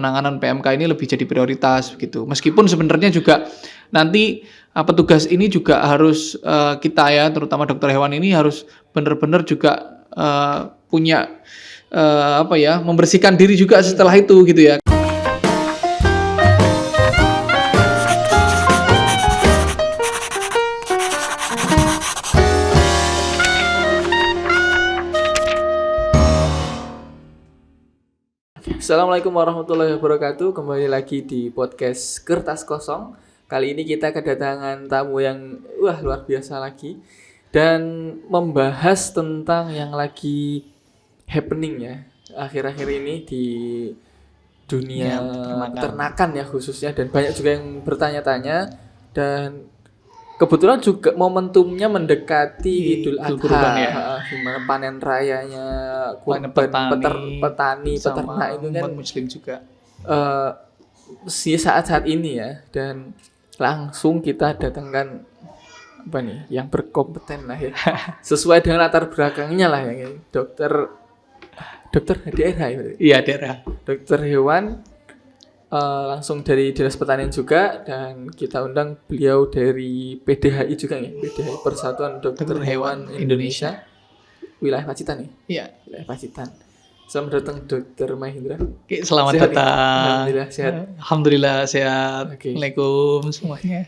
penanganan PMK ini lebih jadi prioritas begitu. Meskipun sebenarnya juga nanti petugas ini juga harus kita ya, terutama dokter hewan ini harus benar-benar juga punya membersihkan diri juga setelah itu gitu ya. Assalamualaikum warahmatullahi wabarakatuh. Kembali lagi di podcast Kertas Kosong. Kali ini kita kedatangan tamu yang luar biasa lagi dan membahas tentang yang lagi happening ya akhir-akhir ini di dunia peternakan ya khususnya, dan banyak juga yang bertanya-tanya, dan kebetulan juga momentumnya mendekati Idul Adha ya. Gimana panen rayanya petani peternak itu kan muslim juga saat-saat ini ya, dan langsung kita datangkan yang berkompeten lah ya sesuai dengan latar belakangnya lah ya, dokter daerah ya. Iya, daerah. Dokter hewan langsung dari Dinas Pertanian juga, dan kita undang beliau dari PDHI juga ya, PDHI Persatuan Dokter Hewan Indonesia wilayah Pacitan nih. Iya, wilayah Pacitan. Selamat datang Dokter Mahindra. Oke, selamat sehat datang. Alhamdulillah sehat. Alhamdulillah sehat. Okay. Assalamualaikum semuanya.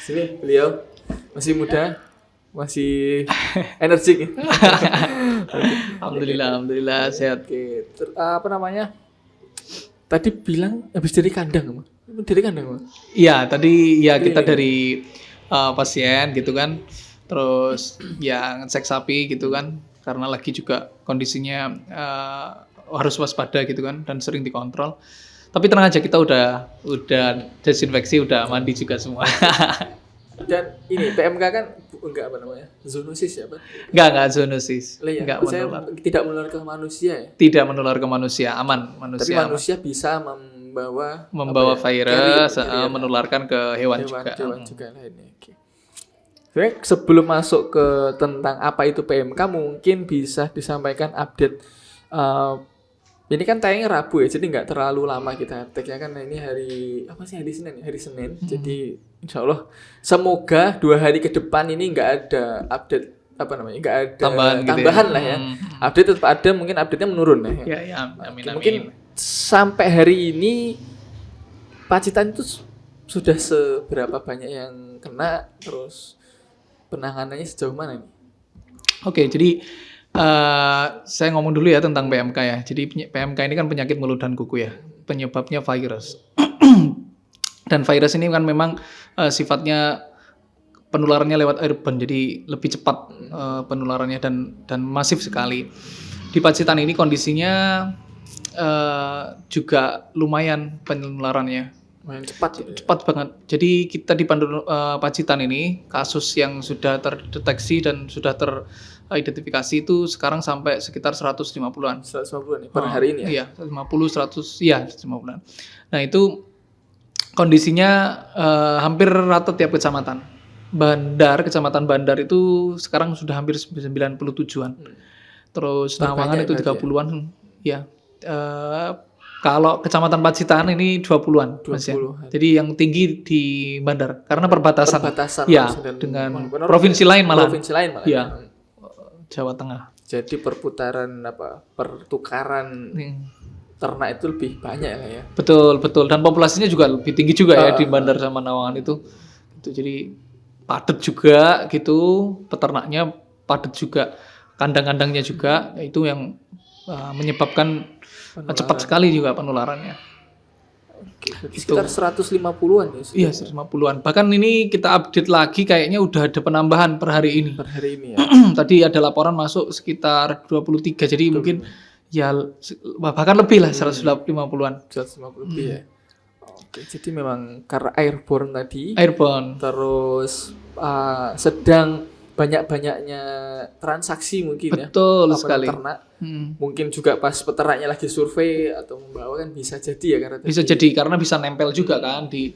Sini beliau masih muda, masih energik. Alhamdulillah sehat. Oke. Tadi bilang habis dari kandang, Mas? Iya, tadi ya kita dari pasien gitu kan. Terus ya ngecek sapi gitu kan, karena lagi juga kondisinya harus waspada gitu kan, dan sering dikontrol. Tapi tenang aja, kita udah desinfeksi, udah mandi juga semua. Dan ini PMK kan enggak zoonosis ya, Pak? Enggak zoonosis. Enggak menular. Tidak menular ke manusia ya? Tidak menular ke manusia, aman. Tapi manusia aman. Bisa membawa virus, menularkan ke hewan juga lainnya. Okay. Sebenarnya sebelum masuk ke tentang apa itu PMK, mungkin bisa disampaikan update. Ini kan tayangnya Rabu ya, jadi nggak terlalu lama kita tag-nya kan. Ini hari Senin. Jadi insya Allah semoga 2 hari ke depan ini nggak ada update nggak ada tambahan gitu ya. Lah ya. Update tetap ada, mungkin update-nya menurun ya. Ya, amin. Mungkin sampai hari ini Pacitan itu sudah seberapa banyak yang kena, terus penanganannya sejauh mana nih? Oke, jadi saya ngomong dulu ya tentang PMK ya. Jadi PMK ini kan penyakit mulut dan kuku ya. Penyebabnya virus. Dan virus ini kan memang sifatnya penularannya lewat airborne, jadi lebih cepat penularannya dan masif sekali. Di Pacitan ini kondisinya juga lumayan penularannya. Lumayan cepat ya? Cepat banget. Jadi kita di Pacitan ini kasus yang sudah terdeteksi dan sudah teridentifikasi itu sekarang sampai sekitar 150-an. 150-an ya, per hari ini ya? Iya, 150-an. Nah, itu kondisinya hampir rata tiap kecamatan. Kecamatan Bandar itu sekarang sudah hampir 97-an. Terus Nawangan itu 30-an. Ya. Kalau Kecamatan Pacitan ini 20-an. 20. Jadi yang tinggi di Bandar karena perbatasan ya dengan provinsi lain malah. Ya. Jawa Tengah. Jadi pertukaran ternak itu lebih banyak ya. Betul. Dan populasinya juga lebih tinggi juga ya di Bandar sama Nawangan itu. Jadi padat juga gitu, peternaknya padat juga, kandang-kandangnya juga, itu yang menyebabkan cepat sekali juga penularannya. Oke, sekitar 150-an ya? Iya, 150-an. Bahkan ini kita update lagi, kayaknya udah ada penambahan per hari ini. Ya? Tadi ada laporan masuk sekitar 23, jadi mungkin ya bahkan lebih lah, 150-an. 150 lebih ya? Oke, jadi memang karena airborne tadi. Terus sedang banyak-banyaknya transaksi mungkin. Betul sekali. Ternak. Mungkin juga pas peternaknya lagi survei atau membawa kan bisa jadi ya, karena bisa nempel juga kan di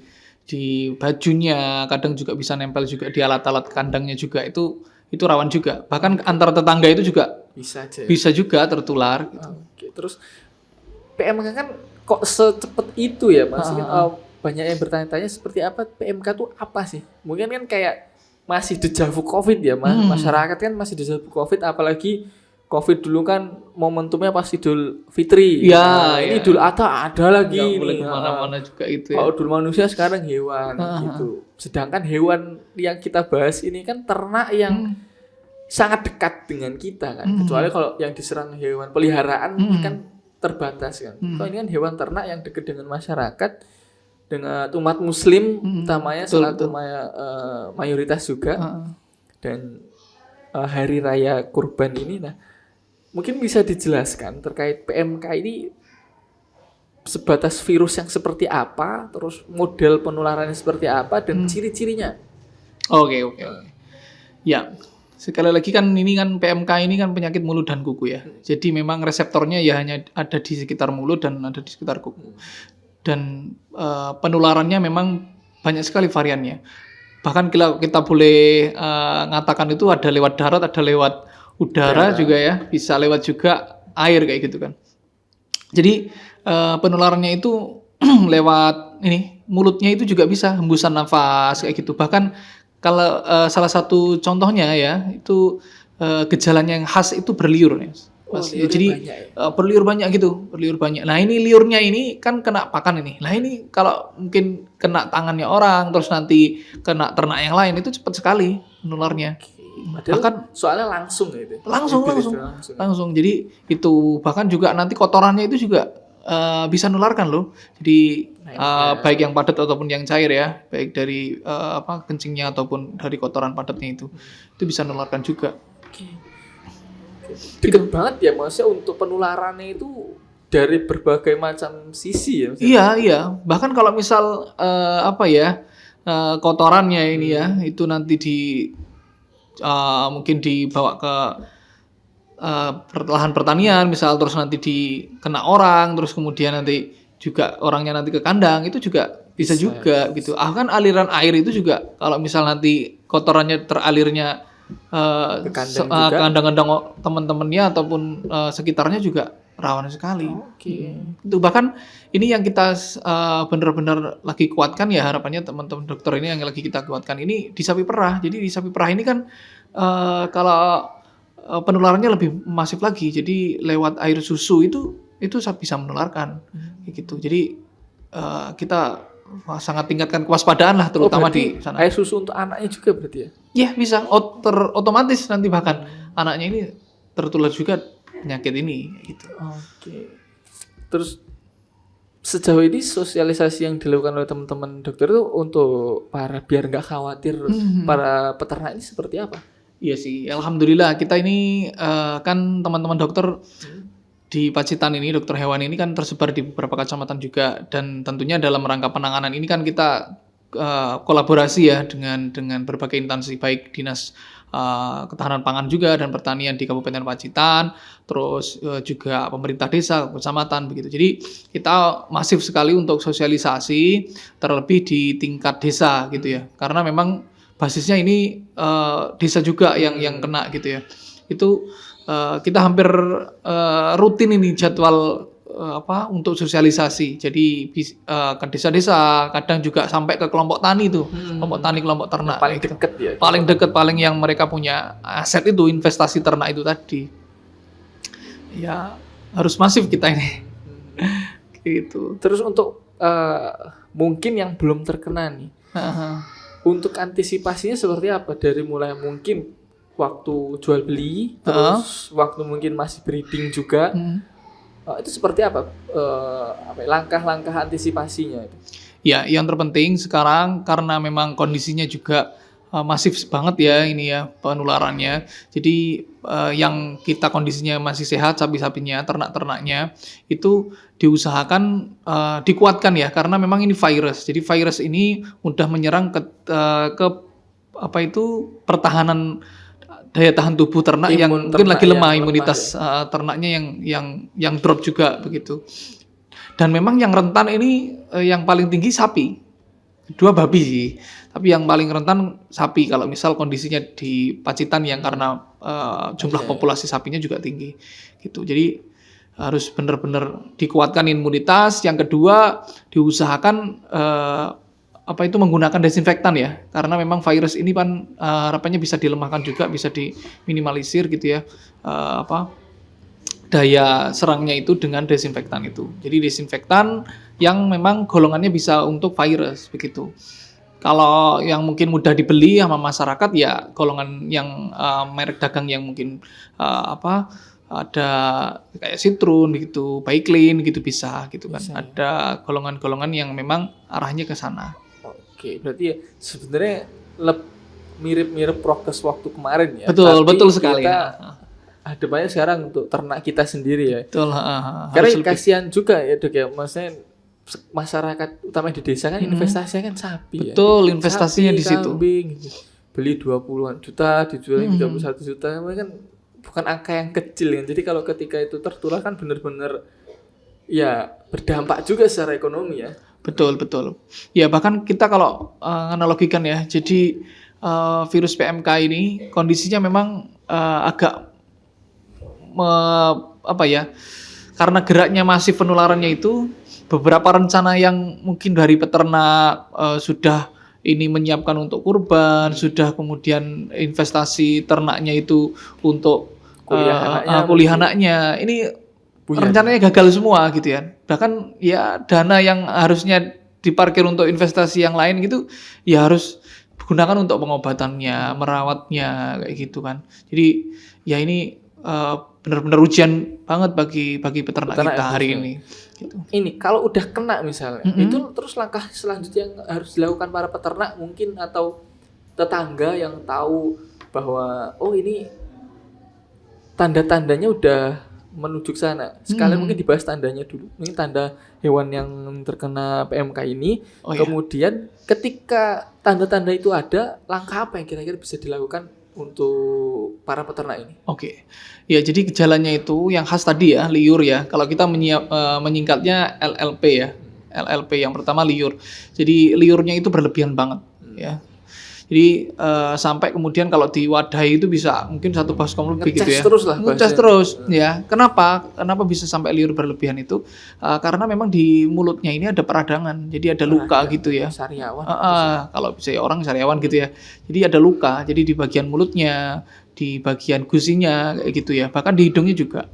bajunya, kadang juga bisa nempel juga di alat-alat kandangnya juga, itu rawan juga. Bahkan antar tetangga itu juga bisa juga tertular. Oke, terus PMK kan kok secepat itu ya Mas? Kan, banyak yang bertanya-tanya seperti apa PMK itu apa sih? Mungkin kan kayak masih dejavu COVID ya Mas. Masyarakat kan masih dejavu COVID, apalagi COVID dulu kan momentumnya pas Idul Fitri. Ya, ini ya. Idul Adha ada lagi Nggak boleh nih. kemana-mana juga itu ya. Kalau dulu manusia sekarang hewan gitu. Sedangkan hewan yang kita bahas ini kan ternak yang sangat dekat dengan kita kan. Kecuali kalau yang diserang hewan peliharaan kan terbatas kan. Kalau ini kan hewan ternak yang dekat dengan masyarakat, dengan umat muslim utamanya selaku mayoritas juga. Dan hari raya kurban ini, nah mungkin bisa dijelaskan terkait PMK ini sebatas virus yang seperti apa, terus model penularannya seperti apa, dan ciri-cirinya. Oke. Ya, sekali lagi kan ini kan PMK ini kan penyakit mulut dan kuku ya. Jadi memang reseptornya ya hanya ada di sekitar mulut dan ada di sekitar kuku. Dan penularannya memang banyak sekali variannya. Bahkan kita boleh ngatakan itu ada lewat darat, ada lewat udara juga ya, bisa lewat juga air kayak gitu kan. Jadi penularannya itu lewat mulutnya itu juga bisa, hembusan nafas kayak gitu. Bahkan kalau salah satu contohnya ya itu gejalanya yang khas itu berliur ya. Jadi berliur banyak gitu, berliur banyak. Nah ini liurnya ini kan kena pakan ini. Nah ini kalau mungkin kena tangannya orang, terus nanti kena ternak yang lain itu cepat sekali menularnya. Bahkan soalnya langsung ya itu. Langsung. Jadi itu bahkan juga nanti kotorannya itu juga bisa nularkan loh. Jadi baik yang padat ataupun yang cair ya, baik dari kencingnya ataupun dari kotoran padatnya itu bisa nularkan juga. Deket banget ya maksudnya untuk penularannya itu dari berbagai macam sisi ya. Iya. Bahkan kalau misal kotorannya ini ya itu nanti mungkin dibawa ke lahan pertanian misal, terus nanti dikena orang, terus kemudian nanti juga orangnya nanti ke kandang, itu juga bisa juga gitu. Kan aliran air itu juga kalau misal nanti kotorannya teralirnya ke kandang-kandang teman-temannya ataupun sekitarnya juga rawan sekali. Itu bahkan ini yang kita benar-benar lagi kuatkan ya, harapannya teman-teman dokter ini yang lagi kita kuatkan ini di sapi perah. Jadi di sapi perah ini kan kalau penularannya lebih masif lagi. Jadi lewat air susu itu bisa menularkan gitu. Jadi kita sangat tingkatkan kewaspadaan lah terutama di sana. Air susu untuk anaknya juga berarti ya? Iya bisa, otomatis nanti bahkan anaknya ini tertular juga penyakit ini gitu. Terus sejauh ini sosialisasi yang dilakukan oleh teman-teman dokter itu untuk biar nggak khawatir para peternak ini seperti apa? Iya sih, alhamdulillah kita ini kan teman-teman dokter di Pacitan ini, dokter hewan ini kan tersebar di beberapa kecamatan juga, dan tentunya dalam rangka penanganan ini kan kita kolaborasi ya dengan berbagai instansi, baik dinas ketahanan pangan juga dan pertanian di Kabupaten Pacitan, terus juga pemerintah desa, kecamatan begitu. Jadi kita masif sekali untuk sosialisasi, terlebih di tingkat desa gitu ya, karena memang basisnya ini desa juga yang kena gitu ya. Itu kita hampir rutin ini jadwal untuk sosialisasi. Jadi ke desa-desa, kadang juga sampai ke kelompok tani tuh, kelompok tani, kelompok ternak. Paling dekat ya. Paling dekat, paling yang mereka punya aset itu, investasi ternak itu tadi. Ya harus masif kita ini. Gitu. Terus untuk mungkin yang belum terkena nih, untuk antisipasinya seperti apa? Dari mulai mungkin waktu jual beli, terus waktu mungkin masih breeding juga, itu seperti apa? Langkah-langkah antisipasinya itu? Ya, yang terpenting sekarang karena memang kondisinya juga masif banget ya ini ya penularannya. Jadi yang kita kondisinya masih sehat, sapi-sapinya, ternak-ternaknya itu diusahakan dikuatkan ya, karena memang ini virus. Jadi virus ini mudah menyerang ke pertahanan daya tahan tubuh ternak yang mungkin lagi lemah, imunitas ternaknya yang drop juga begitu. Dan memang yang rentan ini yang paling tinggi sapi, kedua babi sih, tapi yang paling rentan sapi kalau misal kondisinya di Pacitan yang karena jumlah populasi sapinya juga tinggi gitu. Jadi harus benar-benar dikuatkan imunitas. Yang kedua, diusahakan menggunakan desinfektan ya, karena memang virus ini kan harapannya bisa dilemahkan juga, bisa diminimalisir gitu ya, daya serangnya itu dengan desinfektan itu. Jadi desinfektan yang memang golongannya bisa untuk virus begitu. Kalau yang mungkin mudah dibeli sama masyarakat ya golongan yang merek dagang yang mungkin ada kayak Citroen gitu, Baiklin gitu bisa gitu kan. Bisa. Ada golongan-golongan yang memang arahnya ke sana. Oke, berarti ya sebenarnya mirip-mirip prokes waktu kemarin ya. Betul sekali. Kita ada banyak sekarang untuk ternak kita sendiri ya. Betul. Karena kasihan juga ya Dok ya, maksudnya masyarakat utama di desa kan investasinya kan sapi. Betul, ya. investasinya Sapi, di situ. Kambing, gitu. Beli 20-an juta, dijual 31 juta, kan bukan angka yang kecil kan. Jadi kalau ketika itu tertular kan benar-benar ya berdampak juga secara ekonomi ya. Betul. Ya bahkan kita kalau analogikan ya, jadi virus PMK ini kondisinya memang agak karena geraknya masif penularannya itu, beberapa rencana yang mungkin dari peternak sudah ini menyiapkan untuk kurban, sudah kemudian investasi ternaknya itu untuk kuliah anaknya, ini rencananya gagal semua gitu ya. Bahkan ya dana yang harusnya diparkir untuk investasi yang lain gitu ya harus digunakan untuk pengobatannya, merawatnya kayak gitu kan. Jadi ya ini benar-benar ujian banget bagi peternak kita hari ini. Gitu. Ini kalau udah kena misalnya, itu terus langkah selanjutnya yang harus dilakukan para peternak mungkin atau tetangga yang tahu bahwa ini tanda-tandanya udah menuju ke sana. Sekalian mungkin dibahas tandanya dulu. Mungkin tanda hewan yang terkena PMK ini. Kemudian ketika tanda-tanda itu ada, langkah apa yang kira-kira bisa dilakukan untuk para peternak ini? Oke. Ya, jadi gejalanya itu yang khas tadi ya, liur ya. Kalau kita menyingkatnya LLP ya. LLP yang pertama liur. Jadi liurnya itu berlebihan banget ya. Jadi sampai kemudian kalau diwadahi itu bisa mungkin 1 baskom lebih gitu ya. Ngecas terus ya. Kenapa bisa sampai liur berlebihan itu? Karena memang di mulutnya ini ada peradangan. Jadi ada luka gitu ya. Sariawan. Kalau bisa orang sariawan gitu ya. Jadi ada luka. Jadi di bagian mulutnya, di bagian gusinya kayak gitu ya. Bahkan di hidungnya juga.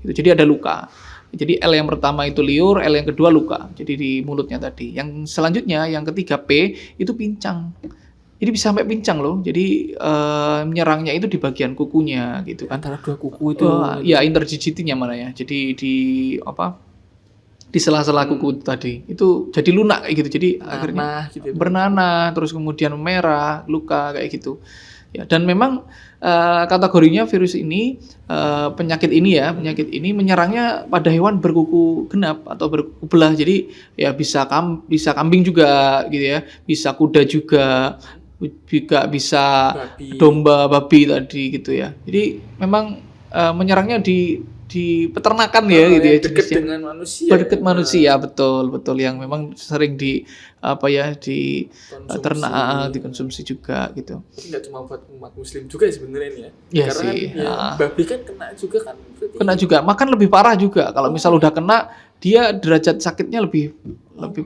Gitu. Jadi ada luka. Jadi L yang pertama itu liur, L yang kedua luka. Jadi di mulutnya tadi. Yang selanjutnya yang ketiga P itu pincang. Jadi bisa sampai pincang loh. Jadi menyerangnya itu di bagian kukunya gitu kan. Antara 2 kuku itu. Ya intergigitinya mana ya. Jadi di sela-sela kuku tadi. Itu jadi lunak kayak gitu. Jadi akhirnya gitu ya, bernanah, terus kemudian merah, luka kayak gitu. Ya, dan memang kategorinya virus ini penyakit ini menyerangnya pada hewan berkuku genap atau berkuku belah. Jadi ya bisa kambing juga gitu ya. Bisa kuda juga bisa babi. Domba, babi tadi gitu ya. Jadi memang menyerangnya di peternakan ya gitu ya, dekat dengan manusia. Dekat manusia, betul yang memang sering ternak dikonsumsi juga gitu. Tidak cuma buat umat muslim juga sebenarnya ini ya. Ya karena sih. Babi kan kena juga kan. Kena juga, makan lebih parah juga. Kalau misal udah kena, dia derajat sakitnya lebih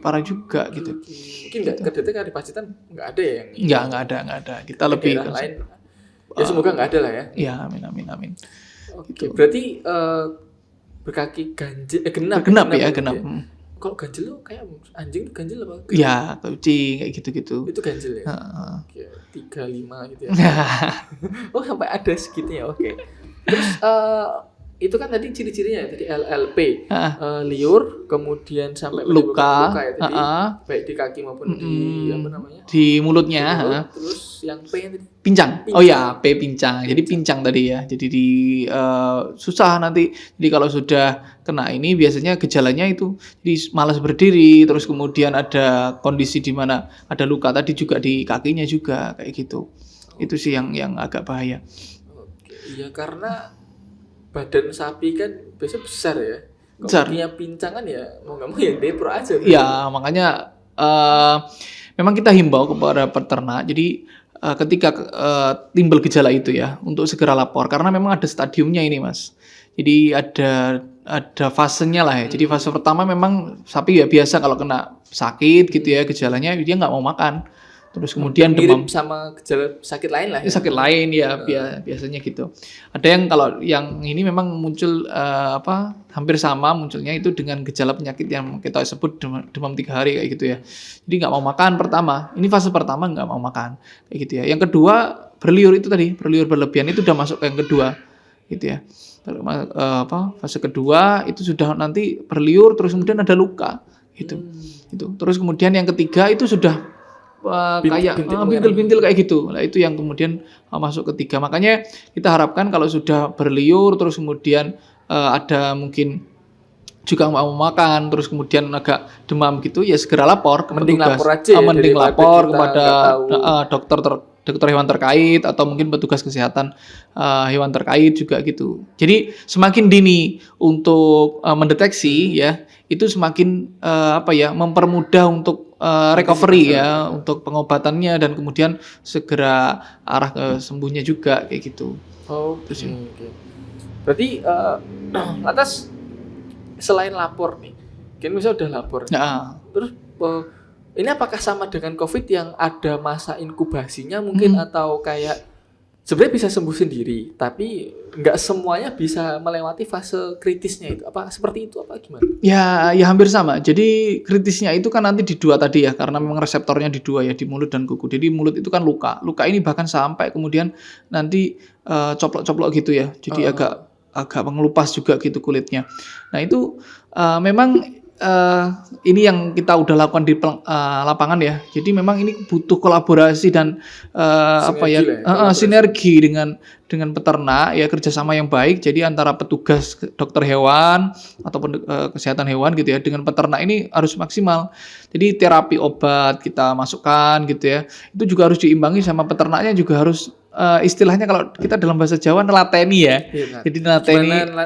parah juga gitu. Mungkin kedetek di Pacitan nggak ada ya yang nggak ada. Kita lebih lain. Ya semoga nggak ada lah ya. Ya amin. Oke, gitu. Berarti berkaki ganjil genap. Ya. Kalau ganjil lo kayak anjing ganjil apa? Ya, kucing kayak gitu-gitu. Itu ganjil ya. Oke, 35 gitu ya. Oh, sampai ada segitunya. Oke. Terus itu kan tadi ciri-cirinya ya, tadi LLP, liur, kemudian sampai luka ya tadi, baik di kaki maupun di mulutnya. Terus yang P yang tadi pincang. Oh ya, P pincang. Jadi pincang tadi ya. Jadi susah nanti. Jadi kalau sudah kena ini biasanya gejalanya itu jadi malas berdiri, terus kemudian ada kondisi di mana ada luka tadi juga di kakinya juga kayak gitu. Itu sih yang agak bahaya. Oke. Iya, karena badan sapi kan biasanya besar ya. Besar. Kalau pincang kan ya mau nggak mau ya depro aja. Ya makanya memang kita himbau kepada peternak. Jadi ketika timbul gejala itu ya untuk segera lapor karena memang ada stadiumnya ini Mas. Jadi ada ada fasenya lah ya. Jadi fase pertama memang sapi ya biasa kalau kena sakit gitu ya gejalanya dia nggak mau makan. Terus kemudian demam. Mirip sama gejala sakit lain lah ya. Sakit lain ya biasanya gitu. Ada yang kalau yang ini memang muncul hampir sama munculnya itu dengan gejala penyakit yang kita sebut demam 3 hari kayak gitu ya. Jadi nggak mau makan pertama. Ini fase pertama nggak mau makan kayak gitu ya. Yang kedua berliur itu tadi, berliur berlebihan itu udah masuk ke yang kedua gitu ya. Fase kedua itu sudah nanti berliur terus kemudian ada luka gitu. Itu. Terus kemudian yang ketiga itu sudah kayak bintil-bintil kayak gitu. Nah, itu yang kemudian masuk ketiga. Makanya kita harapkan kalau sudah berliur terus kemudian ada mungkin juga mau makan terus kemudian agak demam gitu ya segera lapor ke Mending petugas. lapor aja ya, Mending daripada lapor kita kepada nggak dokter hewan terkait atau mungkin petugas kesehatan hewan terkait juga gitu. Jadi semakin dini untuk mendeteksi ya itu semakin mempermudah untuk recovery ya untuk pengobatannya dan kemudian segera arah ke sembuhnya juga kayak gitu. Oke. Berarti lantas selain lapor nih, kan misalnya udah lapor. Terus ini apakah sama dengan COVID yang ada masa inkubasinya mungkin atau kayak sebenarnya bisa sembuh sendiri, tapi nggak semuanya bisa melewati fase kritisnya itu. Apa seperti itu apa gimana? Ya hampir sama. Jadi kritisnya itu kan nanti di 2 tadi ya, karena memang reseptornya di 2 ya, di mulut dan kuku. Jadi mulut itu kan luka. Luka ini bahkan sampai kemudian nanti coplok-coplok gitu ya. Jadi agak mengelupas juga gitu kulitnya. Nah itu memang ini yang kita udah lakukan di lapangan ya. Jadi memang ini butuh kolaborasi dan sinergi dengan peternak ya, kerjasama yang baik. Jadi antara petugas dokter hewan ataupun kesehatan hewan gitu ya dengan peternak ini harus maksimal. Jadi terapi obat kita masukkan gitu ya. Itu juga harus diimbangi sama peternaknya juga harus istilahnya kalau kita dalam bahasa Jawa nelateni ya. Iya, jadi nelateni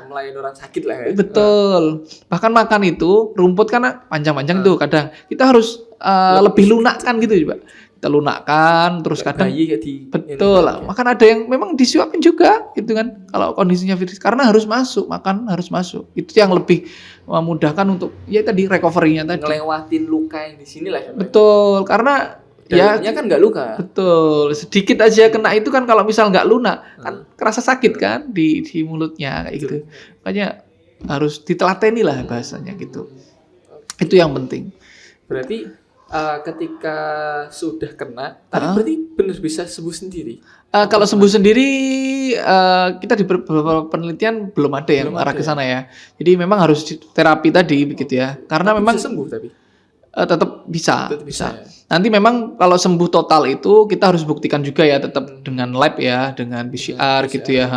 melayani orang sakit lah ya. Betul. Bahkan makan itu rumput kan panjang-panjang tuh kadang. Kita harus lebih lunakkan gitu juga. Kita lunakkan terus kadang betul lah. Makan ada yang memang disuapin juga gitu kan. Kalau kondisinya virus karena harus masuk, makan harus masuk. Itu yang lebih memudahkan untuk ya tadi recovery-nya tadi. Ngelewatin luka yang di sini lah ya. Betul. Karena dalamnya kan nggak luka. Betul. Sedikit aja kena itu kan kalau misal nggak lunak kan kerasa sakit kan di mulutnya kayak gitu. Makanya harus ditelateni lah bahasanya gitu. Itu yang penting. Berarti ketika sudah kena, tapi berarti benar bisa sembuh sendiri. Kalau sembuh sendiri kita di beberapa penelitian belum ada yang arah ke sana ya. Jadi memang harus terapi tadi begitu ya. Karena tapi memang bisa sembuh tapi tetap bisa. Ya. Nanti memang kalau sembuh total itu kita harus buktikan juga ya tetap dengan lab ya, dengan PCR gitu ya,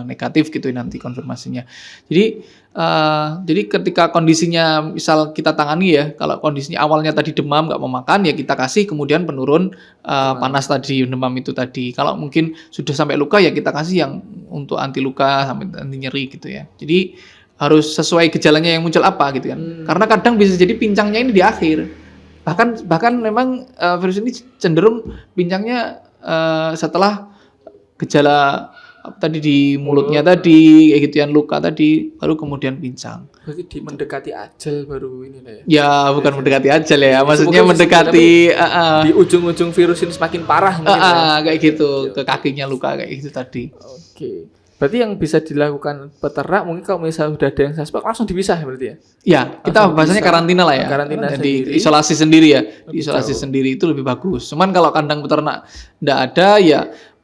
negatif gitu nanti konfirmasinya. Jadi ketika kondisinya misal kita tangani ya, kalau kondisinya awalnya tadi demam nggak mau makan ya kita kasih kemudian penurun panas tadi demam itu tadi. Kalau mungkin sudah sampai luka ya kita kasih yang untuk anti luka sampai anti nyeri gitu ya. Jadi harus sesuai gejalanya yang muncul apa gitu kan. Karena kadang bisa jadi pincangnya ini di akhir. Bahkan memang virus ini cenderung pincangnya setelah gejala tadi di mulutnya tadi kayak gitu yang luka tadi baru kemudian pincang. Berarti mendekati ajal baru ini lah ya. Ya, bukan mendekati ajal ya. Maksudnya mendekati di ujung-ujung virus ini semakin parah mungkin kayak gitu, ke kakinya luka kayak gitu tadi. Oke. Berarti yang bisa dilakukan peternak mungkin kalau misalnya sudah ada yang suspek langsung dipisah berarti ya? Ya, kita bahasanya karantina lah ya. Karantina di isolasi sendiri ya. Di isolasi sendiri itu lebih bagus. Cuman kalau kandang peternak enggak ada ya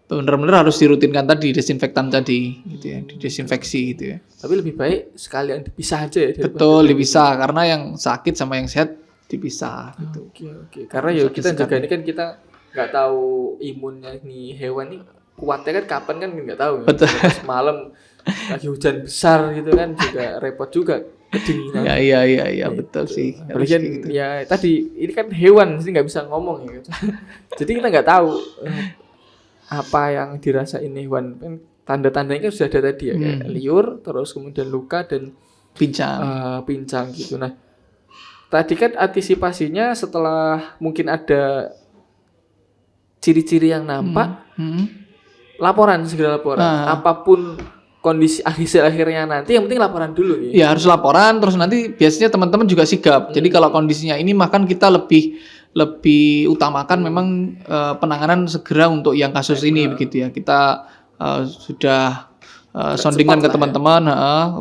benar-benar harus dirutinkan tadi desinfektan tadi gitu ya, didesinfeksi gitu ya. Tapi lebih baik sekalian dipisah aja ya. Betul, dipisah karena yang sakit sama yang sehat dipisah gitu. Oke. Karena ya kita jaga ini kan kita nggak tahu imunnya nih hewan nih kuatnya kan kapan kan nggak tahu. Betul. Malam lagi hujan besar gitu kan juga repot juga kedinginan. Iya betul sih. Apalagi kan gitu. Ya tadi ini kan hewan sih nggak bisa ngomong ya. Jadi kita nggak tahu apa yang dirasain hewan. Tanda-tandanya kan sudah ada tadi ya kayak liur, terus kemudian luka dan pincang gitu. Nah tadi kan antisipasinya setelah mungkin ada ciri-ciri yang nampak. Segera laporan. Apapun kondisi hasil akhirnya nanti yang penting laporan dulu ya. Ya harus laporan, terus nanti biasanya teman-teman juga sigap. Jadi kalau kondisinya ini makan kita lebih utamakan memang penanganan segera untuk yang kasus ini begitu ya. Kita sudah soundingan ke teman-teman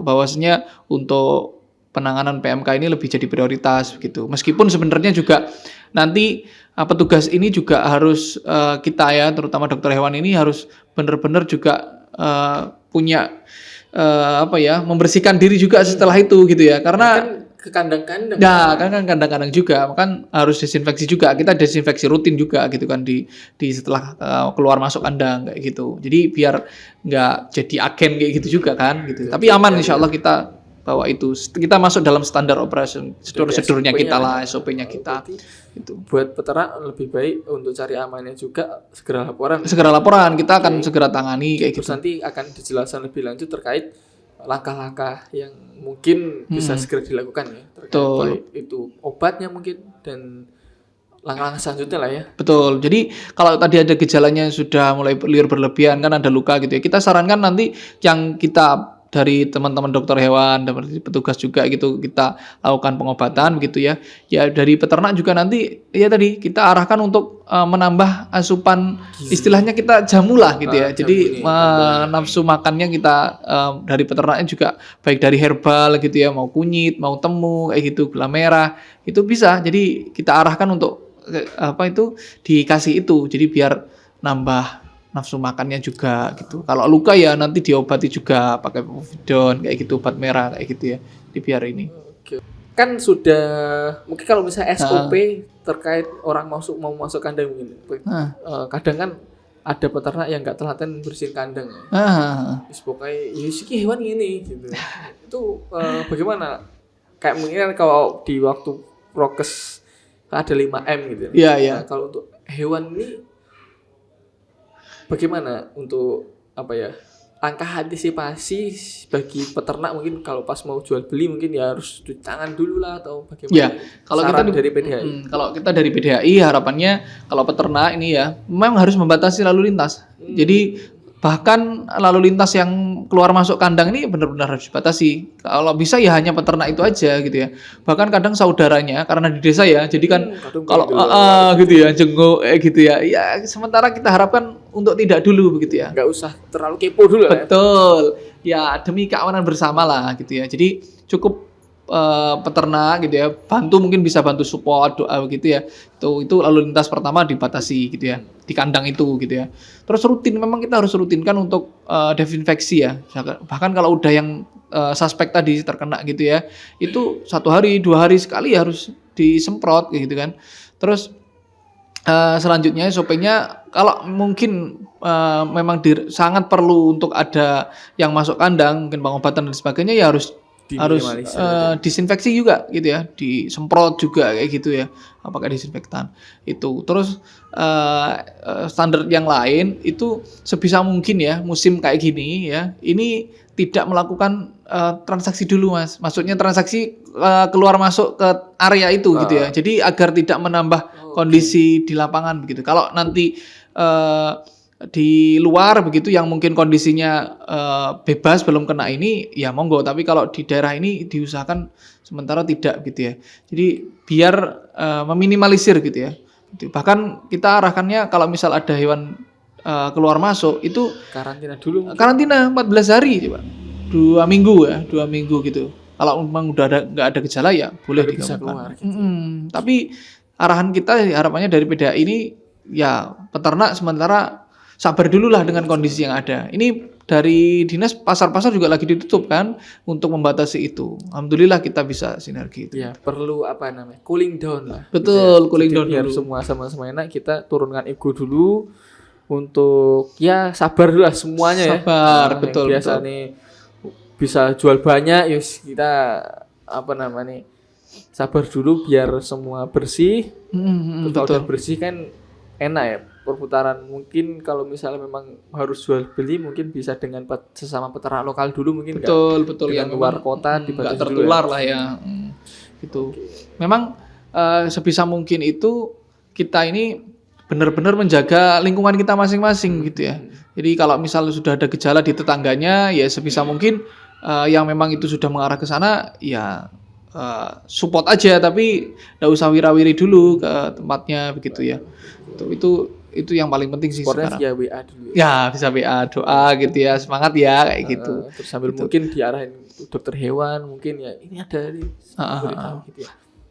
bahwasanya untuk penanganan PMK ini lebih jadi prioritas begitu. Meskipun sebenarnya juga nanti petugas ini juga harus kita ya, terutama dokter hewan ini harus benar-benar juga punya membersihkan diri juga setelah itu gitu ya, karena kan ke kandang-kandang. Ya, kan kadang-kadang juga kan harus desinfeksi juga. Kita desinfeksi rutin juga gitu kan di setelah keluar masuk kandang kayak gitu. Jadi biar nggak jadi agen kayak gitu juga kan gitu. Tapi aman insyaallah kita bawa itu. Kita masuk dalam standar operation, prosedurnya kita lah, SOP-nya kita. Itu. Buat peternak lebih baik untuk cari amannya juga segera laporan. Segera laporan, kita akan segera tangani kayak Terus gitu. nanti akan dijelaskan lebih lanjut terkait langkah-langkah yang mungkin bisa segera dilakukan ya. Terkait baik itu obatnya mungkin dan langkah-langkah selanjutnya lah ya. Betul. Jadi kalau tadi ada gejalanya sudah mulai liur berlebihan kan ada luka gitu ya. Kita sarankan nanti yang kita dari teman-teman dokter hewan dan petugas juga gitu kita lakukan pengobatan begitu ya. Ya dari peternak juga nanti ya tadi kita arahkan untuk menambah asupan istilahnya kita jamu lah gitu ya. Jadi nafsu makannya kita dari peternaknya juga baik dari herbal gitu ya, mau kunyit, mau temu kayak gitu, gula merah itu bisa. Jadi kita arahkan untuk dikasih itu. Jadi biar nambah nafsu makannya juga gitu. Kalau luka ya nanti diobati juga pakai povidon kayak gitu, obat merah kayak gitu ya. Di biar ini. Oke. Kan sudah mungkin kalau misalnya SOP terkait orang mau masuk kandang mungkin. Kadang kan ada peternak yang nggak telaten bersihin kandang. Pokoknya ya sih hewan ini gitu. Itu bagaimana? Kayak mungkin kan kalau di waktu prokes ada 5M gitu. Iya, iya. Nah, kalau untuk hewan ini bagaimana untuk langkah antisipasi bagi peternak mungkin kalau pas mau jual beli mungkin ya harus cuci tangan dulu lah atau bagaimana? Ya, kalau kita dari PDHI. Kalau kita dari PDHI harapannya kalau peternak ini ya memang harus membatasi lalu lintas. Jadi bahkan lalu lintas yang keluar masuk kandang ini benar-benar harus dibatasi. Kalau bisa ya hanya peternak itu aja gitu ya. Bahkan kadang saudaranya karena di desa ya, jadi kan kalau gitu ya jenguk gitu ya. Ya sementara kita harapkan untuk tidak dulu begitu ya. Nggak usah terlalu kepo dulu lah. Betul. Ya demi keamanan bersama lah gitu ya. Jadi cukup peternak gitu ya, mungkin bisa bantu support doa gitu ya. Itu lalu lintas pertama dibatasi gitu ya di kandang itu gitu ya. Terus rutin memang kita harus rutinkan untuk desinfeksi ya. Bahkan kalau udah yang suspek tadi terkena gitu ya, itu 1 hari 2 hari sekali harus disemprot gitu kan. Terus selanjutnya SOP-nya kalau mungkin memang sangat perlu untuk ada yang masuk kandang mungkin pengobatan dan sebagainya ya harus disinfeksi juga gitu ya, disemprot juga kayak gitu ya, pakai disinfektan itu. Terus standar yang lain itu sebisa mungkin ya musim kayak gini ya, ini tidak melakukan transaksi dulu Mas, maksudnya transaksi keluar masuk ke area itu gitu ya, jadi agar tidak menambah kondisi di lapangan begitu. Kalau nanti di luar begitu yang mungkin kondisinya bebas belum kena ini ya monggo, tapi kalau di daerah ini diusahakan sementara tidak gitu ya. Jadi biar meminimalisir gitu ya. Bahkan kita arahkannya kalau misal ada hewan keluar masuk itu karantina 14 hari coba. 2 minggu ya, 2 minggu gitu. Kalau memang udah nggak ada gejala ya boleh dikeluarkan. Tapi arahan kita harapannya dari PDA ini ya peternak sementara sabar dulu lah dengan kondisi yang ada. Ini dari dinas pasar-pasar juga lagi ditutup kan untuk membatasi itu. Alhamdulillah kita bisa sinergi itu. Ya, perlu cooling down lah. Betul, cooling down biar dulu. Semua sama-sama enak, kita turunkan ego dulu untuk ya sabar dulu lah semuanya sabar, betul. Biasa nih bisa jual banyak, yus kita sabar dulu biar semua bersih. Kalau udah bersih kan enak ya perputaran. Mungkin kalau misalnya memang harus jual beli mungkin bisa dengan sesama peternak lokal dulu mungkin betul yang luar kota nggak tertular lah ya. Gitu. Memang sebisa mungkin itu kita ini benar-benar menjaga lingkungan kita masing-masing gitu ya. Jadi kalau misalnya sudah ada gejala di tetangganya, ya sebisa mungkin yang memang itu sudah mengarah ke sana, ya support aja, tapi nggak usah wira-wiri dulu ke tempatnya begitu ya. Itu yang paling penting sih Supportnya sekarang. via WA dulu ya. Ya bisa WA, doa gitu ya, semangat ya kayak gitu. Terus sambil mungkin diarahin dokter hewan, mungkin ya ini ada boleh tahu gitu ya.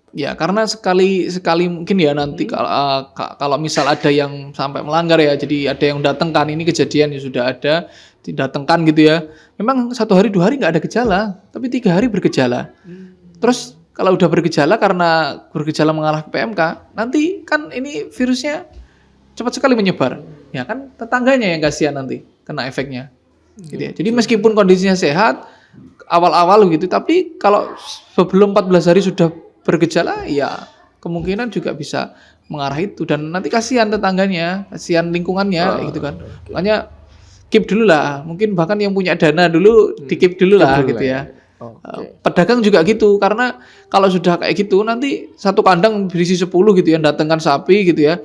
Ya karena sekali mungkin ya nanti kalau misal ada yang sampai melanggar ya, jadi ada yang datangkan, ini kejadian ya sudah ada didatangkan gitu ya. Memang 1 hari 2 hari nggak ada gejala, tapi 3 hari bergejala. Terus kalau udah bergejala karena bergejala mengarah ke PMK, nanti kan ini virusnya cepat sekali menyebar. Ya kan tetangganya yang kasihan nanti kena efeknya. Gitu ya. Jadi meskipun kondisinya sehat awal-awal gitu, tapi kalau sebelum 14 hari sudah bergejala, ya kemungkinan juga bisa mengarah itu, dan nanti kasihan tetangganya, kasihan lingkungannya gitu kan. Makanya keep dulu lah, mungkin bahkan yang punya dana dulu di keep dulu lah gitu ya. Pedagang juga gitu, karena kalau sudah kayak gitu nanti satu kandang berisi 10 gitu ya, datangkan sapi gitu ya.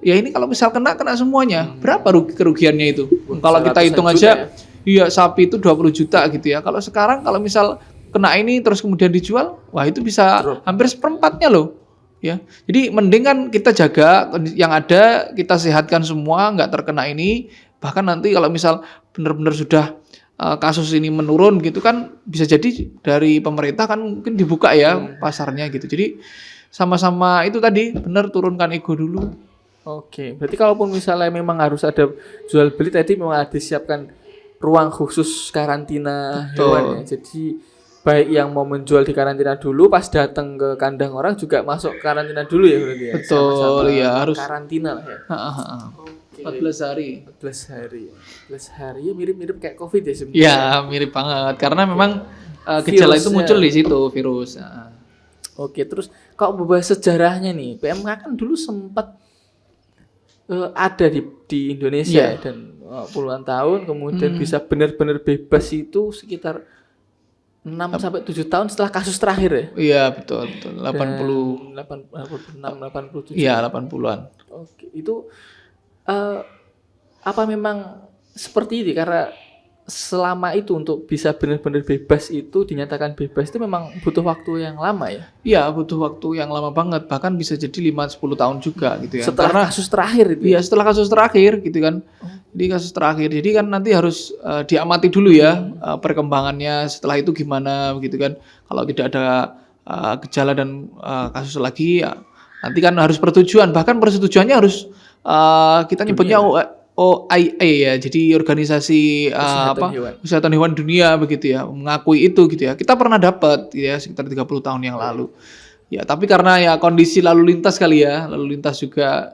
Ya ini kalau misal kena semuanya, berapa kerugiannya itu? Kalau kita hitung aja, iya sapi itu 20 juta gitu ya. Kalau sekarang kalau misal kena ini terus kemudian dijual, wah itu bisa hampir seperempatnya loh. Ya, jadi mending kan kita jaga yang ada, kita sehatkan semua, nggak terkena ini. Bahkan nanti kalau misal benar-benar sudah kasus ini menurun gitu kan, bisa jadi dari pemerintah kan mungkin dibuka ya pasarnya gitu. Jadi sama-sama itu tadi benar, turunkan ego dulu. Oke, berarti kalaupun misalnya memang harus ada jual beli, tadi memang ada disiapkan ruang khusus karantina hewan ya. Jadi baik yang mau menjual di karantina dulu, pas datang ke kandang orang juga masuk karantina dulu ya berarti ya. Betul, sama-sama ya harus karantina lah ya. 14 hari. 14 hari. 14 hari ya mirip-mirip kayak Covid ya sebenarnya. Ya, mirip banget karena memang gejala itu muncul di situ virus. Oke, terus kalau membahas sejarahnya nih, PMK kan dulu sempat ada di Indonesia dan puluhan tahun, kemudian bisa benar-benar bebas itu sekitar 6 sampai 7 tahun setelah kasus terakhir ya. Iya, betul. 86, 87. Iya, 80-an. Oke, itu apa memang seperti ini karena selama itu untuk bisa benar-benar bebas itu dinyatakan bebas itu memang butuh waktu yang lama ya? Iya, butuh waktu yang lama banget, bahkan bisa jadi 5-10 tahun juga gitu ya. Setelah kasus terakhir itu. Iya, setelah kasus terakhir gitu kan. Jadi kasus terakhir. Jadi kan nanti harus diamati dulu ya perkembangannya setelah itu gimana begitu kan. Kalau tidak ada gejala dan kasus lagi ya nanti kan harus persetujuan, bahkan persetujuannya harus kita nyebutnya OIE ya, jadi organisasi kesehatan hewan dunia begitu ya, mengakui itu gitu ya. Kita pernah dapat ya sekitar 30 tahun yang lalu. Ya, tapi karena ya kondisi lalu lintas kali ya, lalu lintas juga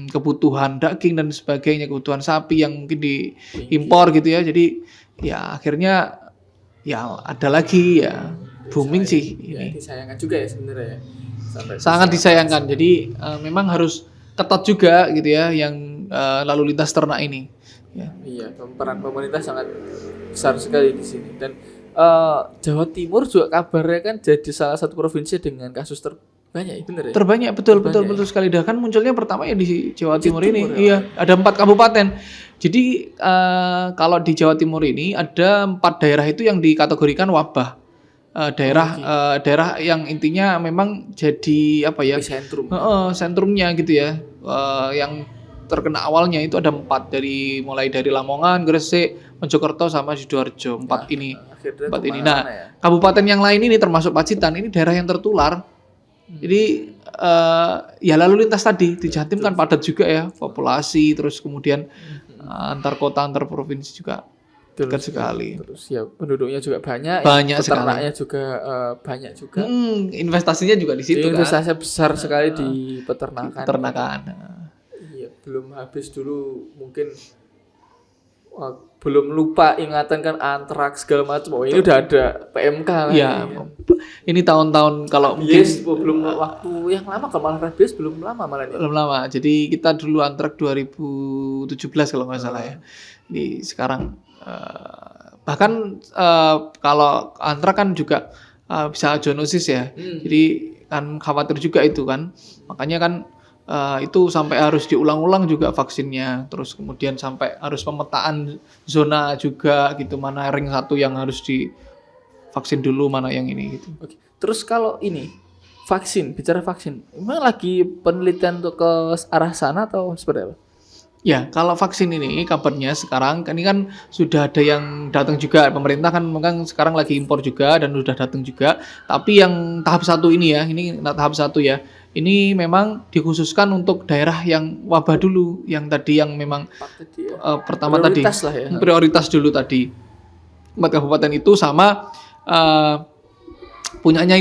kebutuhan daging dan sebagainya, kebutuhan sapi yang mungkin diimpor gitu ya. Jadi ya akhirnya ya ada lagi ya booming sih ini. Disayangkan juga ya sebenarnya ya. Sangat disayangkan. Jadi memang harus ketat juga gitu ya yang lalu lintas ternak ini. Ya. Iya, peran pemerintah sangat besar sekali di sini. Dan Jawa Timur juga kabarnya kan jadi salah satu provinsi dengan kasus terbanyak, benar ya? Terbanyak, betul sekali. Dah kan munculnya pertama ya di Jawa Timur ini. Ya? Iya, ada 4 kabupaten. Jadi kalau di Jawa Timur ini ada 4 daerah itu yang dikategorikan wabah. Daerah yang intinya memang jadi apa ya? Sentrumnya gitu ya. Yang terkena awalnya itu ada 4 mulai dari Lamongan, Gresik, Mojokerto sama Sidoarjo. 4 ini. Nah, ya? Kabupaten yang lain ini termasuk Pacitan ini daerah yang tertular. Jadi ya lalu lintas tadi di Jatim kan padat juga ya populasi, terus kemudian antar kota antar provinsi juga dekat sekali. Terus ya penduduknya juga banyak peternaknya juga banyak juga. Investasinya juga di situ kan. Investasinya besar sekali di peternakan. Iya, belum habis dulu mungkin belum lupa ingatan kan antraks segala macam. Ini udah ada PMK kan. Iya. Ini tahun-tahun kalau mungkin belum waktu yang lama, kalau malah rabies belum lama malah. Belum lama. Jadi kita dulu antrak 2017 kalau nggak salah ya. Di sekarang bahkan kalau antrak kan juga bisa zoonosis ya. Jadi kan khawatir juga itu kan. Makanya kan itu sampai harus diulang-ulang juga vaksinnya. Terus kemudian sampai harus pemetaan zona juga gitu, mana ring 1 yang harus divaksin dulu, mana yang ini gitu. Oke. Terus kalau ini bicara vaksin, memang lagi penelitian untuk ke arah sana atau seperti apa? Ya, kalau vaksin ini kabarnya sekarang ini kan sudah ada yang datang juga. Pemerintah kan memang sekarang lagi impor juga dan sudah datang juga. Tapi yang tahap 1 ini ya, ini tahap 1 ya. Ini memang dikhususkan untuk daerah yang wabah dulu, yang tadi yang memang pertama Prioritas tadi lah ya. prioritas dulu tadi. 4 kabupaten itu sama punyanya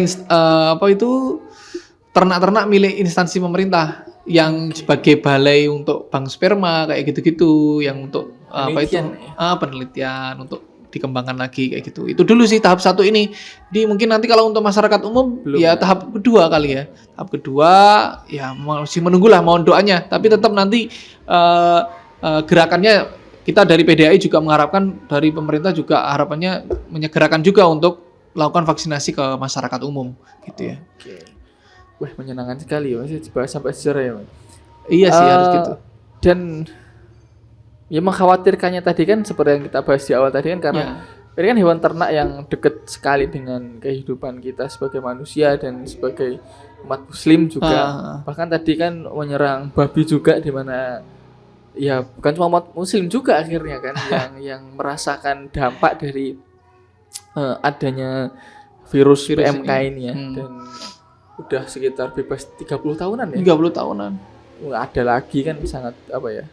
ternak-ternak milik instansi pemerintah yang sebagai balai untuk bank sperma kayak gitu-gitu, yang untuk penelitian untuk dikembangkan lagi kayak gitu. Itu dulu sih tahap 1 ini. Jadi mungkin nanti kalau untuk masyarakat umum belum ya tahap kedua kali ya. Tahap kedua ya masih menunggulah, mohon doanya. Tapi tetap nanti gerakannya kita dari PDAI juga mengharapkan, dari pemerintah juga harapannya menyegerakan juga untuk melakukan vaksinasi ke masyarakat umum gitu ya. Oke. Wah, menyenangkan sekali ya, masih dibahas sampai sejarah ya, Mas. Iya sih harus gitu. Dan ya mengkhawatirkannya tadi kan seperti yang kita bahas di awal tadi kan, karena ini kan hewan ternak yang dekat sekali dengan kehidupan kita sebagai manusia dan sebagai umat muslim juga. Bahkan tadi kan menyerang babi juga, di mana ya bukan cuma umat muslim juga akhirnya kan yang merasakan dampak dari adanya virus PMK ini ya. Dan udah sekitar bebas 30 tahunan ya. 30 tahunan. Ada lagi kan, sangat apa ya?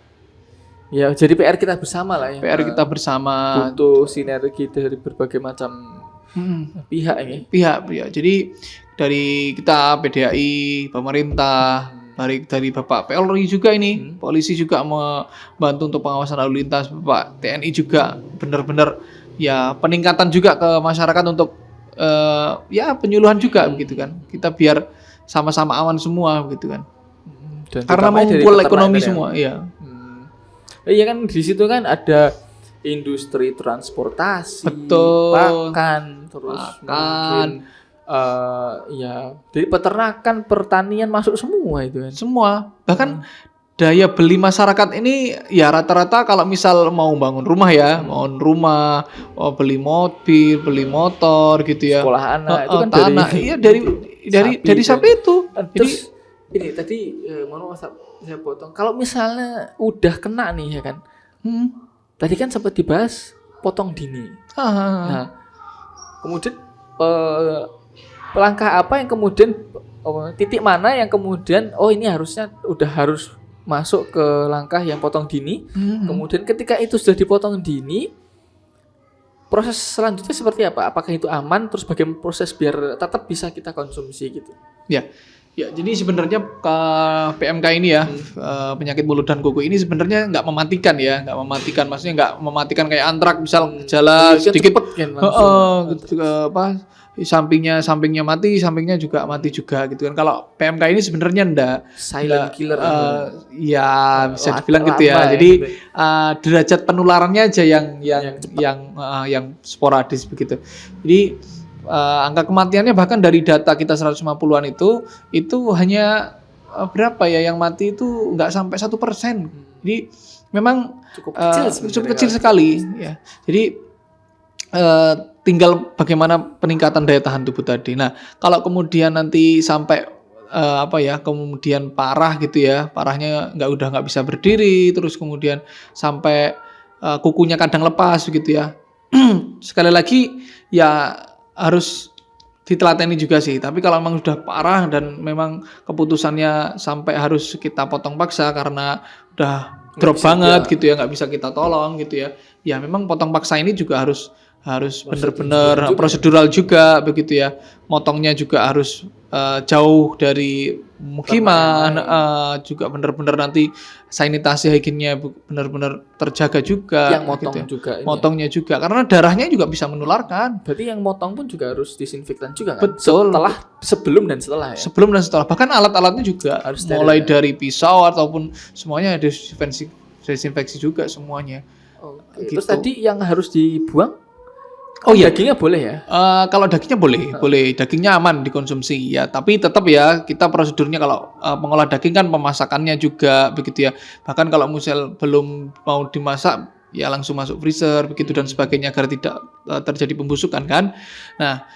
Ya jadi PR kita bersama lah ya. PR kita bersama. Butuh sinergi dari berbagai macam pihak ini. Pihak. Jadi dari kita PDAI, pemerintah, dari Bapak Polri juga ini, polisi juga membantu untuk pengawasan lalu lintas, Bapak TNI juga benar-benar ya peningkatan juga ke masyarakat untuk ya penyuluhan juga begitu kan. Kita biar sama-sama aman semua begitu kan. Dan karena mengumpul ekonomi semua, iya. Iya kan, di situ kan ada industri transportasi, pakan, terus mungkin ya dari peternakan, pertanian masuk semua itu kan. Semua. Bahkan daya beli masyarakat ini ya rata-rata kalau misal mau bangun rumah ya, mau beli mobil, beli motor gitu ya. Sekolah anak itu kan tanah. Iya dari sapi itu. Terus ini tadi mau saya potong. Kalau misalnya udah kena nih ya kan. Tadi kan sempat dibahas potong dini. Nah, kemudian langkah apa yang kemudian titik mana yang kemudian ini udah harus masuk ke langkah yang potong dini. Kemudian ketika itu sudah dipotong dini, proses selanjutnya seperti apa? Apakah itu aman? Terus bagaimana proses biar tetap bisa kita konsumsi gitu? Ya, jadi sebenarnya ke PMK ini ya, penyakit mulut dan kuku ini sebenarnya nggak mematikan ya, maksudnya nggak mematikan kayak antrak, misal gejala sedikit, sampingnya mati, sampingnya juga mati juga gitu kan. Kalau PMK ini sebenarnya silent killer. Ya bisa dibilang gitu ya. Jadi derajat penularannya aja yang sporadis begitu. Jadi angka kematiannya bahkan dari data kita 150-an itu hanya berapa ya yang mati itu nggak sampai 1%. Jadi memang cukup kecil sekali ya. Jadi tinggal bagaimana peningkatan daya tahan tubuh tadi. Nah, kalau kemudian nanti sampai kemudian parah gitu ya, parahnya nggak bisa berdiri, terus kemudian sampai kukunya kadang lepas gitu ya. Sekali lagi ya harus ditelateni juga sih. Tapi kalau memang sudah parah dan memang keputusannya sampai harus kita potong paksa karena udah drop banget gitu ya, nggak bisa kita tolong gitu ya. Ya memang potong paksa ini juga harus benar-benar prosedural juga begitu ya. Motongnya juga harus jauh dari mukiman, juga benar-benar nanti sanitasi hygiene-nya benar-benar terjaga juga. Yang motong gitu ya. Juga. Motongnya juga karena darahnya juga bisa menularkan. Berarti yang motong pun juga harus disinfektan juga kan? Betul. Sebelum dan setelah ya. Sebelum dan setelah. Bahkan alat-alatnya juga harus mulai dari pisau ataupun semuanya desinfeksi juga semuanya. Oke. Gitu. Terus tadi yang harus dibuang Oh iya, Dagingnya boleh ya? kalau dagingnya boleh dagingnya aman dikonsumsi ya. Tapi tetap ya kita prosedurnya kalau mengolah daging kan pemasakannya juga begitu ya. Bahkan kalau misal belum mau dimasak ya langsung masuk freezer begitu dan sebagainya agar tidak terjadi pembusukan kan. Nah,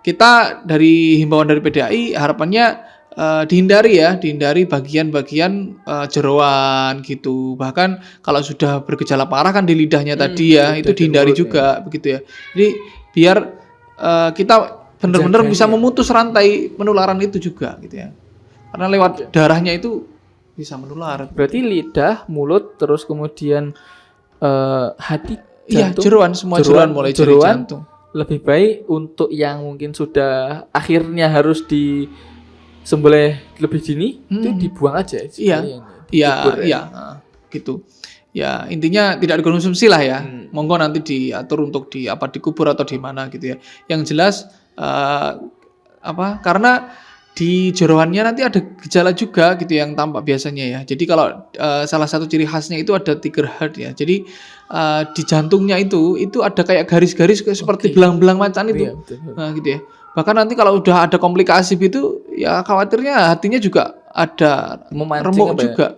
kita dari himbauan dari PDAI harapannya dihindari bagian-bagian jeroan gitu. Bahkan kalau sudah bergejala parah kan di lidahnya tadi ya, itu dihindari juga begitu ya. Jadi biar kita benar-benar bisa memutus rantai penularan itu juga gitu ya. Karena lewat darahnya itu bisa menular. Berarti lidah, mulut, terus kemudian hati, Iya, jantung. semua jeroan mulai dari jantung. Lebih baik untuk yang mungkin sudah akhirnya harus disembelih lebih dini itu dibuang aja. Iya, gitu. Ya intinya tidak dikonsumsi lah ya. Monggo nanti diatur untuk dikubur atau di mana gitu ya. Yang jelas karena di jeroannya nanti ada gejala juga gitu yang tampak biasanya ya. Jadi kalau salah satu ciri khasnya itu ada trigger heart ya. Jadi di jantungnya itu ada kayak garis-garis seperti belang-belang macan itu. Iya, betul. Nah, gitu ya. Bahkan nanti kalau udah ada komplikasi gitu ya khawatirnya hatinya juga ada remuk juga.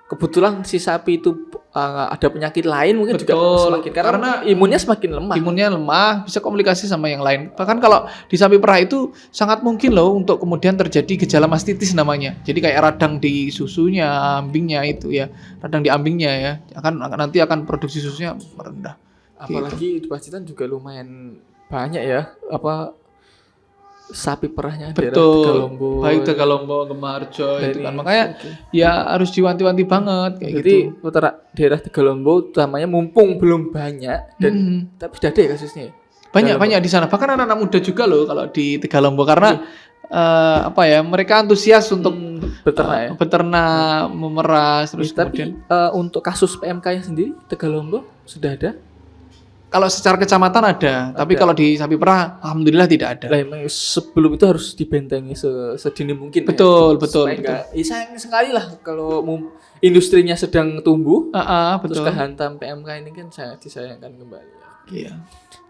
Kebetulan si sapi itu ada penyakit lain mungkin juga semakin karena imunnya semakin lemah. Imunnya lemah bisa komplikasi sama yang lain. Bahkan kalau di sapi perah itu sangat mungkin loh untuk kemudian terjadi gejala mastitis namanya. Jadi kayak radang di susunya, ambingnya itu ya, radang di ambingnya ya. Nanti akan produksi susunya merendah. Apalagi di Pacitan juga lumayan banyak ya sapi perahnya betul, daerah Tegalombo, baik Tegalombo, Gemarjo itu kan makanya ya harus diwanti-wanti banget kayak jadi gitu. Daerah Tegalombo utamanya mumpung belum banyak dan tapi sudah ada ya kasusnya. Banyak di sana bahkan anak-anak muda juga loh kalau di Tegalombo karena mereka antusias untuk beternak, memeras terus kemudian untuk kasus PMK-nya sendiri Tegalombo sudah ada. Kalau secara kecamatan ada, tapi kalau di sapi perah alhamdulillah tidak ada. Lah sebelum itu harus dibentengi sedini mungkin. Betul. Sayang sekali lah kalau industrinya sedang tumbuh, terus kehantam PMK ini kan sangat disayangkan kembali. Iya.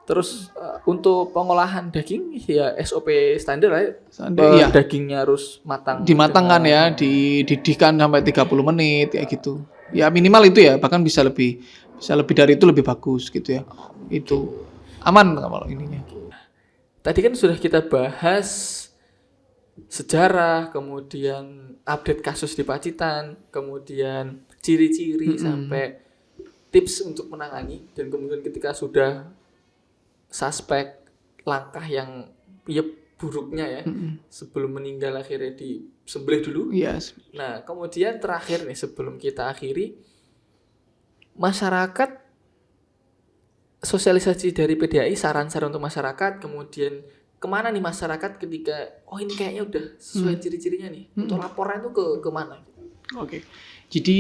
Terus untuk pengolahan daging ya SOP standar ya. Dagingnya harus matang. Dimatangkan ya, dididihkan sampai 30 menit kayak gitu. Ya minimal itu ya, bahkan bisa lebih dari itu lebih bagus gitu ya. Itu aman kalau ininya. Tadi kan sudah kita bahas sejarah, kemudian update kasus di Pacitan, kemudian ciri-ciri sampai tips untuk menangani, dan kemudian ketika sudah suspek langkah yang buruknya ya sebelum meninggal akhirnya disembelih dulu. Yes. Nah kemudian terakhir nih sebelum kita akhiri, masyarakat, sosialisasi dari PDAI, saran-saran untuk masyarakat, kemudian kemana nih masyarakat ketika ini kayaknya udah sesuai ciri-cirinya nih, untuk laporan itu ke mana? Oke. Jadi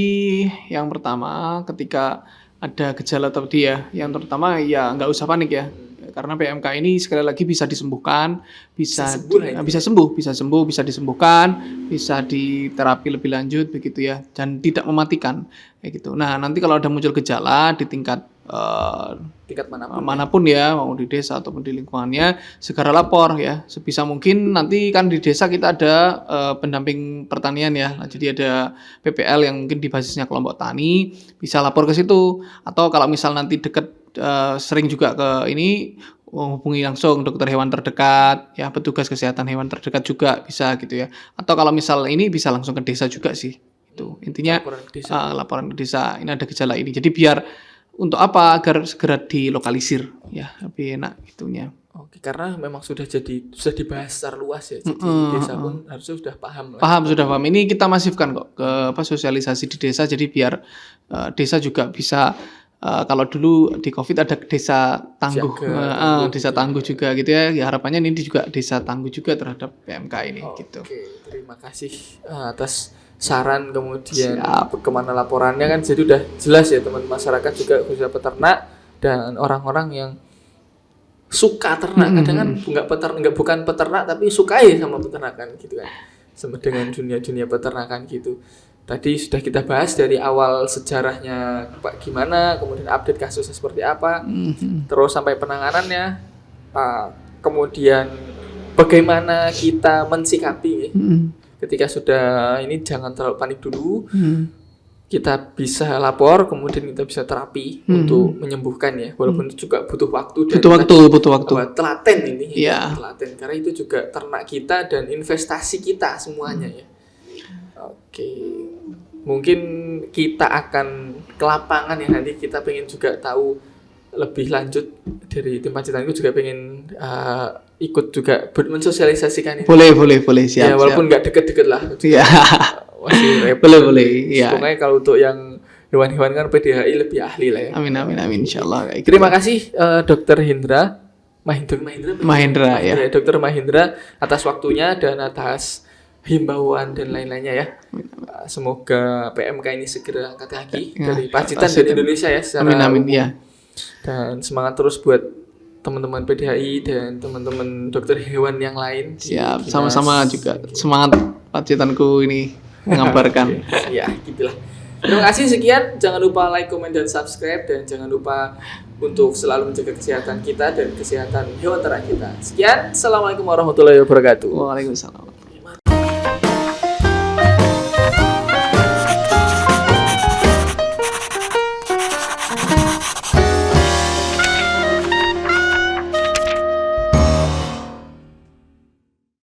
yang pertama ketika ada gejala tadi ya, yang terutama ya nggak usah panik ya. Karena PMK ini sekali lagi bisa disembuhkan, bisa sembuh, bisa disembuhkan, bisa diterapi lebih lanjut begitu ya, dan tidak mematikan kayak gitu. Nah, nanti kalau ada muncul gejala di tingkat manapun ya, mau di desa ataupun di lingkungannya, segera lapor ya. Sebisa mungkin nanti kan di desa kita ada pendamping pertanian ya. Nah, jadi ada PPL yang mungkin di basisnya kelompok tani, bisa lapor ke situ. Atau kalau misal nanti dekat sering juga ke ini, hubungi langsung dokter hewan terdekat ya, petugas kesehatan hewan terdekat juga bisa gitu ya. Atau kalau misal ini bisa langsung ke desa juga sih. Itu intinya laporan ke desa ini ada gejala ini. Jadi biar untuk apa, agar segera dilokalisir ya, lebih enak itunya. Oke, karena memang sudah dibahas secara luas ya. Jadi desa pun harusnya sudah paham. Sudah paham. Ini kita masifkan kok ke sosialisasi di desa, jadi biar desa juga bisa. Kalau dulu di COVID ada desa tangguh, desa tangguh juga gitu ya. Ya harapannya ini juga desa tangguh juga terhadap PMK ini gitu. Oke, terima kasih atas saran, kemudian kemana laporannya kan jadi udah jelas ya teman masyarakat juga khususnya peternak dan orang-orang yang suka ternak. Kadang kan bukan peternak tapi suka ya sama peternakan gitu kan, sama dengan dunia peternakan gitu. Tadi sudah kita bahas dari awal sejarahnya Pak gimana, kemudian update kasusnya seperti apa, terus sampai penanganannya, kemudian bagaimana kita mensikapi ketika sudah ini, jangan terlalu panik dulu. Kita bisa lapor, kemudian kita bisa terapi untuk menyembuhkan ya, walaupun itu juga butuh waktu dan butuh waktu. Telaten ini, Iya. telaten karena itu juga ternak kita dan investasi kita semuanya ya. Oke, mungkin kita akan ke lapangan ya, nanti kita pengen juga tahu lebih lanjut dari tim Pacitanku, juga pengen ikut juga mensosialisasikan ini. Boleh, siap. Ya walaupun nggak deket-deket lah. Iya. Masih repot. Boleh, iya. Pokoknya kalau untuk yang hewan-hewan kan PDHI lebih ahli lah ya. Amin, insyaallah. Terima kasih Dokter Mahendra ya. Dokter Mahendra atas waktunya dan atas himbauan dan lain-lainnya ya. Semoga PMK ini segera angkat kaki dari Pacitan dan Indonesia ya secara Amin umum. ya. Dan semangat terus buat teman-teman PDHI dan teman-teman dokter hewan yang lain. Siap, sama-sama juga semangat Pacitanku ini mengabarkan. Ya, gitulah. Terima kasih, sekian. Jangan lupa like, comment, dan subscribe. Dan jangan lupa untuk selalu menjaga kesehatan kita dan kesehatan hewan ternak kita. Sekian. Assalamualaikum warahmatullahi wabarakatuh. Waalaikumsalam.